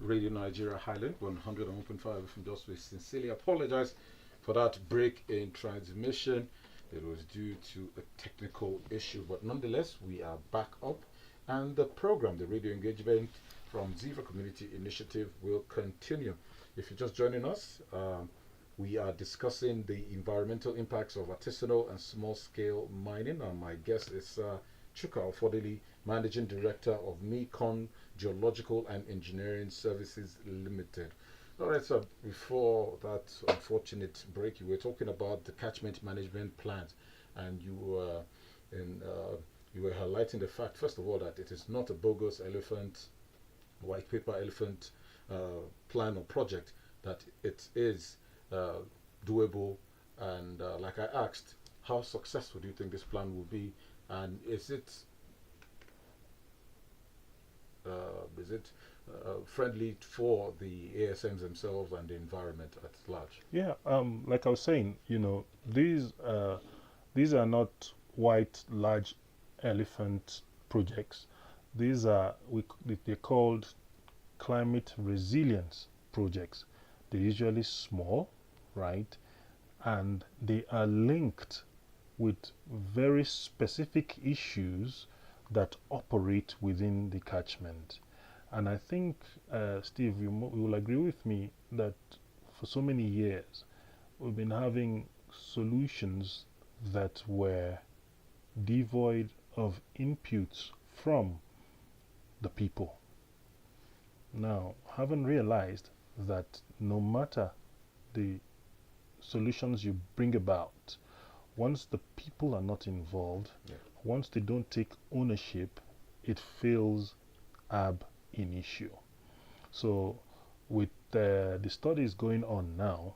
Radio Nigeria Highland 101.5 FM. Just we sincerely apologize for that break in transmission. It was due to a technical issue, but nonetheless, we are back up, and the program, the radio engagement from Ziva Community Initiative, will continue. If you're just joining us, we are discussing the environmental impacts of artisanal and small-scale mining, and my guest is Chuka Offodile, Managing Director of MECON Geological and Engineering Services Limited. All right, so before that unfortunate break, you were talking about the catchment management plans, and you were highlighting the fact, first of all, that it is not a bogus elephant, white paper elephant plan or project, that it is doable. And like I asked, how successful do you think this plan will be, and is it friendly for the ASMs themselves and the environment at large? Yeah, like I was saying, these are not white large elephant projects. These are they're called climate resilience projects. They're usually small, right? And they are linked with very specific issues that operate within the catchment. And I think, Steve, you will agree with me that for so many years we've been having solutions that were devoid of inputs from the people. Now, having realized that no matter the solutions you bring about, once the people are not involved, Yeah. once they don't take ownership, it fails ab initio. So, with the studies going on now,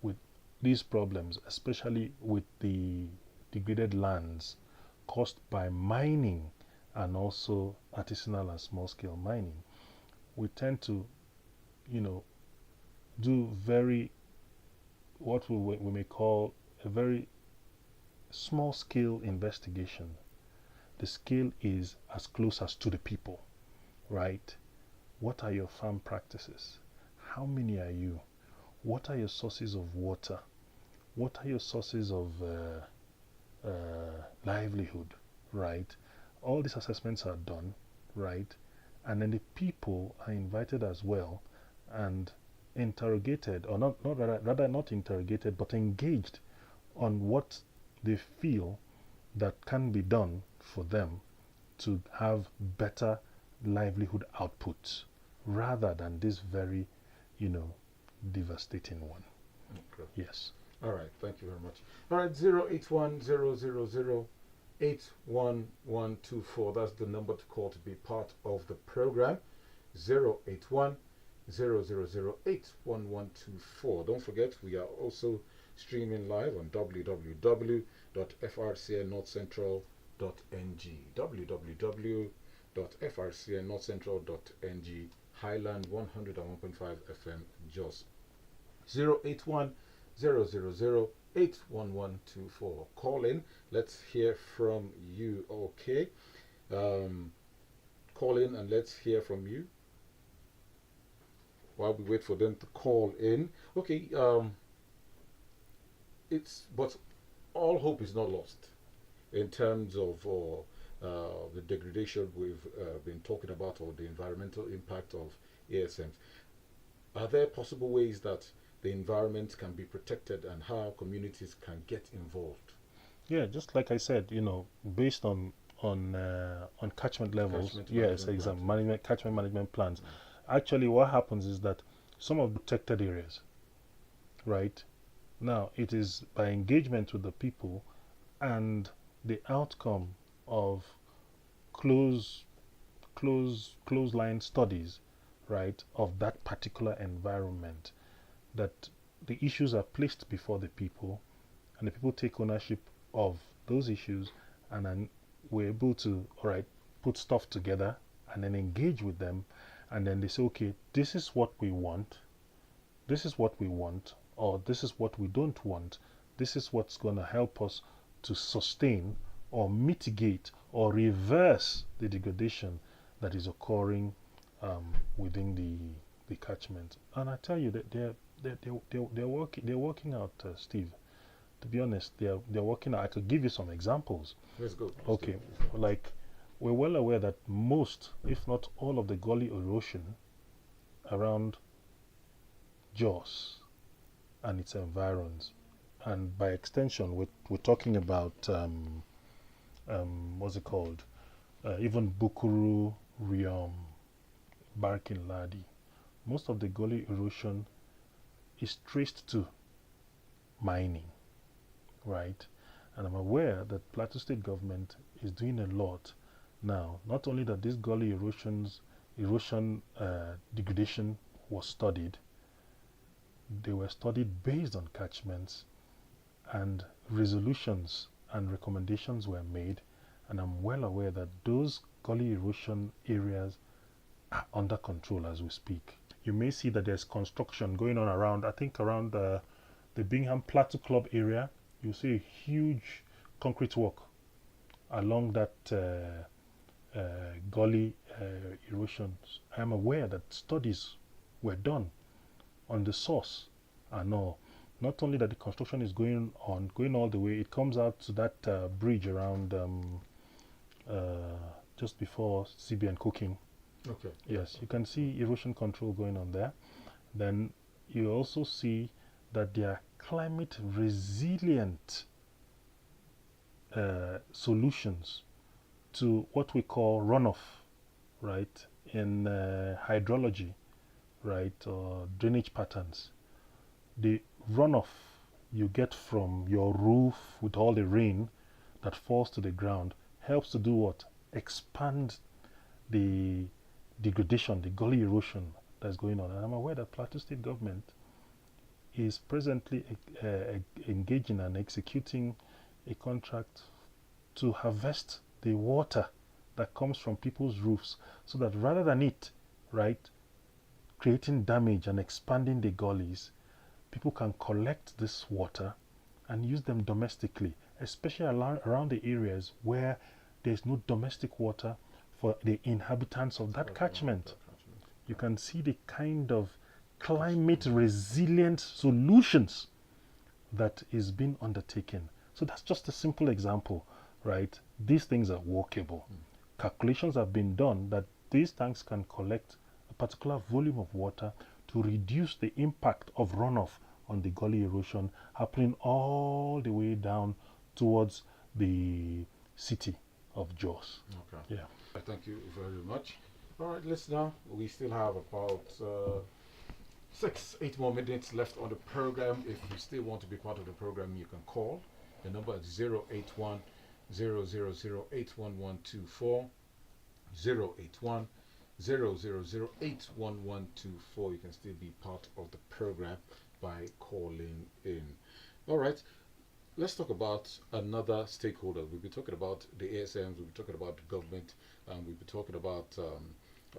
with these problems, especially with the degraded lands caused by mining and also artisanal and small scale mining, we tend to, do very, what we may call a very small scale investigation. The scale is as close as to the people, right? What are your farm practices? How many are you? What are your sources of water? What are your sources of livelihood, right? All these assessments are done, right? And then the people are invited as well and interrogated, or rather not interrogated, but engaged on what they feel that can be done for them to have better livelihood outputs rather than this very, devastating one. Okay. Yes. All right, thank you very much. All right, 08100081124. That's the number to call to be part of the program. 08100081124. Don't forget, we are also streaming live on www.frcnnorthcentral.ng. www.frcnnorthcentral.ng. Highland 101.5 FM Jos. 08100081124. Call in. Let's hear from you. Okay. Call in and let's hear from you while we wait for them to call in. Okay. But all hope is not lost in terms of the degradation we've been talking about, or the environmental impact of ASMs. Are there possible ways that the environment can be protected, and how communities can get involved? Yeah, just like I said, based on catchment levels, Catchment yes, management management catchment management plans. Actually, what happens is that some of the protected areas, right? Now, it is by engagement with the people and the outcome of close line studies, right, of that particular environment, that the issues are placed before the people, and the people take ownership of those issues, and then we're able to, all right, put stuff together and then engage with them, and then they say, okay, this is what we want, or this is what we don't want, this is what's going to help us to sustain or mitigate or reverse the degradation that is occurring within the catchment. And I tell you that they're working out, Steve. To be honest, they're working out. I could give you some examples. Let's go. Okay, like we're well aware that most, if not all, of the gully erosion around Jos and its environs, and by extension, we're talking about what's it called? Even Bukuru, Riom, Barkin Ladi. Most of the gully erosion is traced to mining, right? And I'm aware that Plateau State government is doing a lot now. Not only that this gully erosion degradation was studied, they were studied based on catchments, and resolutions and recommendations were made, and I'm well aware that those gully erosion areas are under control as we speak. You may see that there's construction going on around, I think around the Bingham Plateau Club area. You see a huge concrete work along that gully erosions. I am aware that studies were done on the source and all. Not only that the construction is going on, going all the way, it comes out to that bridge around just before CBN Cooking. Okay. Yes, you can see erosion control going on there. Then you also see that there are climate resilient solutions to what we call runoff, right, in hydrology, right, or drainage patterns. The runoff you get from your roof with all the rain that falls to the ground helps to do what? Expand the degradation, the gully erosion that's going on. And I'm aware that Plateau State government is presently engaging and executing a contract to harvest the water that comes from people's roofs, so that rather than it, right, creating damage and expanding the gullies, people can collect this water and use them domestically, especially around the areas where there's no domestic water for the inhabitants of that catchment. You can see the kind of climate resilient solutions that is being undertaken. So that's just a simple example, right? These things are workable. Calculations have been done that these tanks can collect a particular volume of water to reduce the impact of runoff on the gully erosion happening all the way down towards the city of Jos. Okay. Yeah. Thank you very much. All right, listener, we still have about 6-8 more minutes left on the program. If you still want to be part of the program, you can call. The number is 081 000 81124. 081 000 81124. You can still be part of the program by calling in. All right, let's talk about another stakeholder. We'll be talking about the ASMs, we'll be talking about the government, we'll be talking about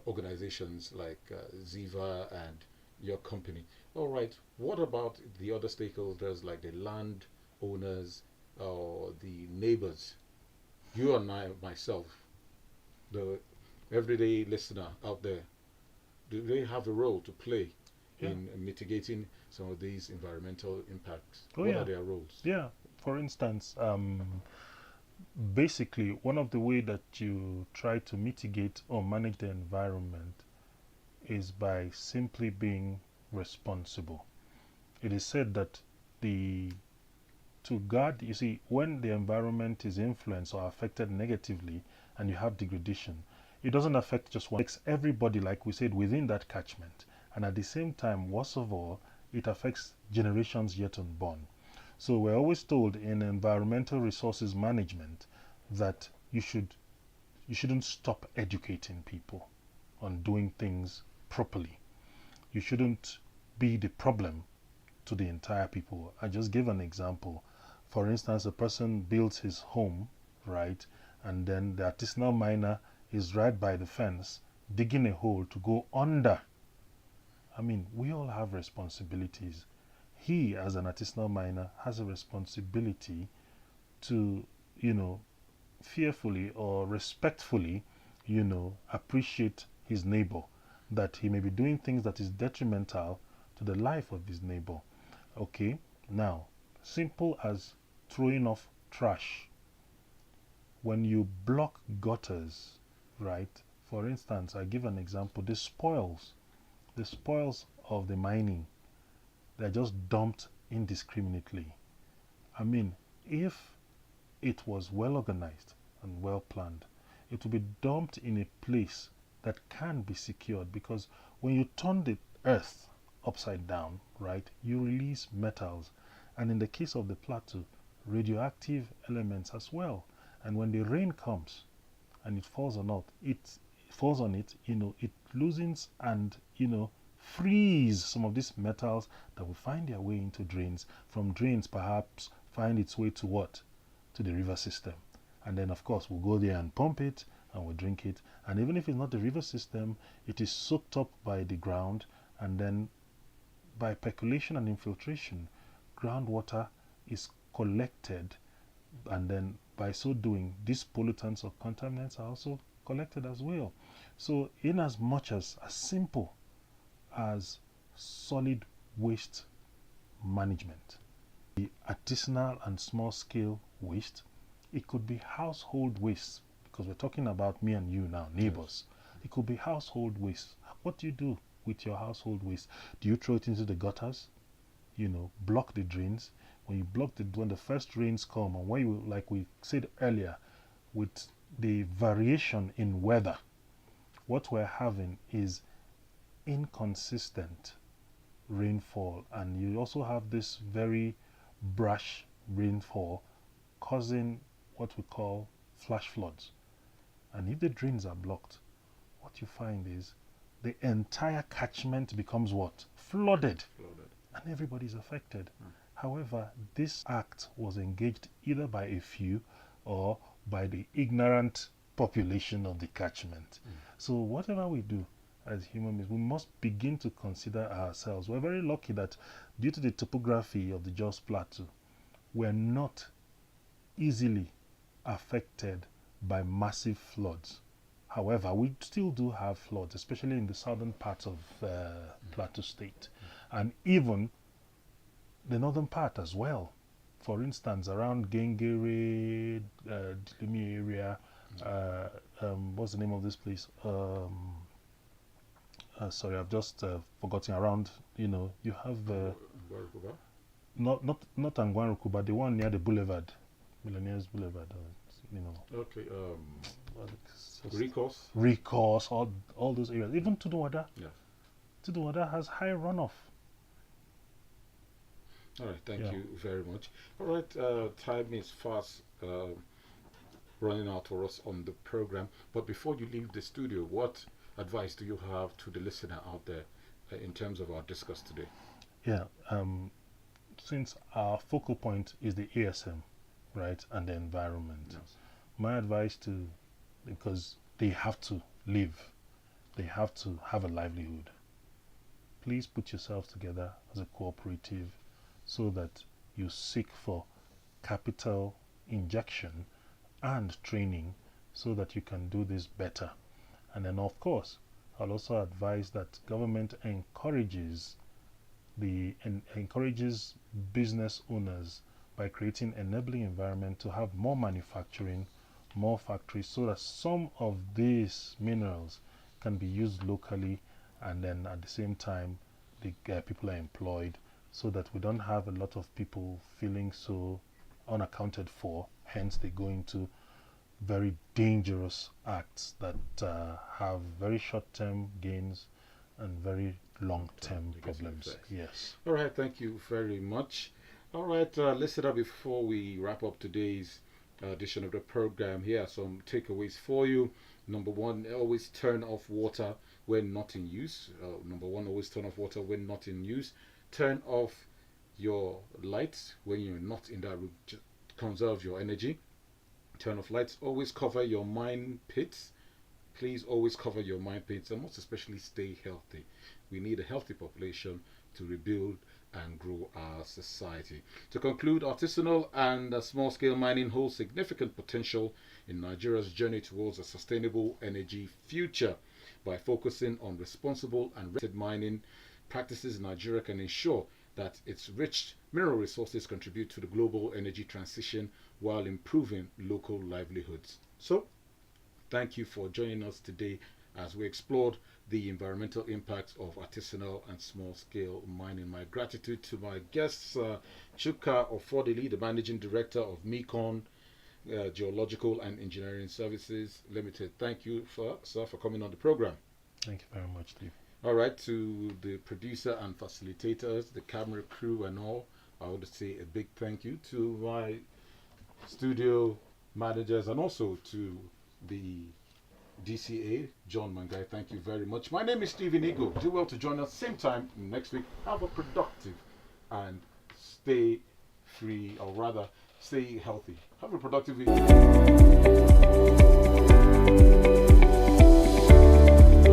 organizations like Ziva and your company. All right, what about the other stakeholders like the land owners or the neighbors? You and I, myself, the everyday listener out there, do they have a role to play in mitigating some of these environmental impacts? What are their roles? Yeah, for instance, basically one of the way that you try to mitigate or manage the environment is by simply being responsible. It is said that to guard, you see, when the environment is influenced or affected negatively and you have degradation, it doesn't affect just one, it affects everybody, like we said, within that catchment. And at the same time, worst of all, it affects generations yet unborn. So we're always told in environmental resources management that you shouldn't stop educating people on doing things properly. You shouldn't be the problem to the entire people. I just give an example. For instance, a person builds his home, right, and then the artisanal miner is right by the fence digging a hole to go under. I mean, we all have responsibilities. He, as an artisanal miner, has a responsibility to, fearfully or respectfully, appreciate his neighbor that he may be doing things that is detrimental to the life of his neighbor. Okay, now, simple as throwing off trash. When you block gutters, right? For instance, I give an example, the spoils of the mining, they're just dumped indiscriminately. I mean, if it was well organized and well planned, it will be dumped in a place that can be secured, because when you turn the earth upside down, right, you release metals, and in the case of the plateau, radioactive elements as well. And when the rain comes and it falls on it, it loosens and frees some of these metals that will find their way into drains. From drains, perhaps find its way to what? To the river system. And then, of course, we'll go there and pump it and we'll drink it. And even if it's not the river system, it is soaked up by the ground, and then by percolation and infiltration, groundwater is collected, and then by so doing, these pollutants or contaminants are also collected as well. So, in as much as simple as solid waste management, the artisanal and small scale waste, it could be household waste, because we're talking about me and you now, neighbors. Yes. It could be household waste. What do you do with your household waste? Do you throw it into the gutters? Block the drains. When the first rains come, and when you, like we said earlier, with the variation in weather, what we're having is inconsistent rainfall, and you also have this very brash rainfall causing what we call flash floods. And if the drains are blocked, what you find is the entire catchment becomes what? Flooded. And everybody's affected. However, this act was engaged either by a few or by the ignorant population of the catchment. So whatever we do as human beings, we must begin to consider ourselves. We're very lucky that due to the topography of the Jos Plateau, we're not easily affected by massive floods. However, we still do have floods, especially in the southern parts of Plateau State, and even the northern part as well. For instance, around Gengere, Dilimi area, what's the name of this place? Sorry, I've just forgotten. Around, you have not Angwanrukuba, the one near the boulevard, Millionaires Boulevard. Okay. Recourse. Recourse, all those areas. Even Tudunwada. Yes. Tudunwada has high runoff. All right, thank you very much. All right, time is fast running out for us on the program. But before you leave the studio, what advice do you have to the listener out there in terms of our discuss today? Yeah, since our focal point is the ASM, right, and the environment, yes. My advice because they have to live, they have to have a livelihood. Please put yourselves together as a cooperative so that you seek for capital injection and training so that you can do this better. And then, of course, I'll also advise that government encourages business owners by creating enabling environment to have more manufacturing, more factories, so that some of these minerals can be used locally, and then at the same time the people are employed, so that we don't have a lot of people feeling so unaccounted for. Hence they go into very dangerous acts that have very short-term gains and very long-term problems. Yes. All right, thank you very much. All right, listener, before we wrap up today's edition of the program, here are some takeaways for you. Number one, always turn off water when not in use. Always turn off water when not in use. Turn off your lights when you're not in that room. Just conserve your energy. Turn off lights. Always cover your mine pits. Please always cover your mine pits, and most especially stay healthy. We need a healthy population to rebuild and grow our society. To conclude, artisanal and small-scale mining holds significant potential in Nigeria's journey towards a sustainable energy future. By focusing on responsible and regulated mining practices, Nigeria can ensure that its rich mineral resources contribute to the global energy transition while improving local livelihoods. So, thank you for joining us today as we explored the environmental impacts of artisanal and small-scale mining. My gratitude to my guests, Chuka Offodile, the Managing Director of MECON, Geological and Engineering Services Limited. Thank you, sir, for coming on the program. Thank you very much, Steve. All right, to the producer and facilitators, the camera crew and all, I want to say a big thank you to my studio managers and also to the DCA, John Mangai. Thank you very much. My name is Stephen Ego. Do well to join us same time next week. Have a productive and stay free, or rather, stay healthy. Have a productive week.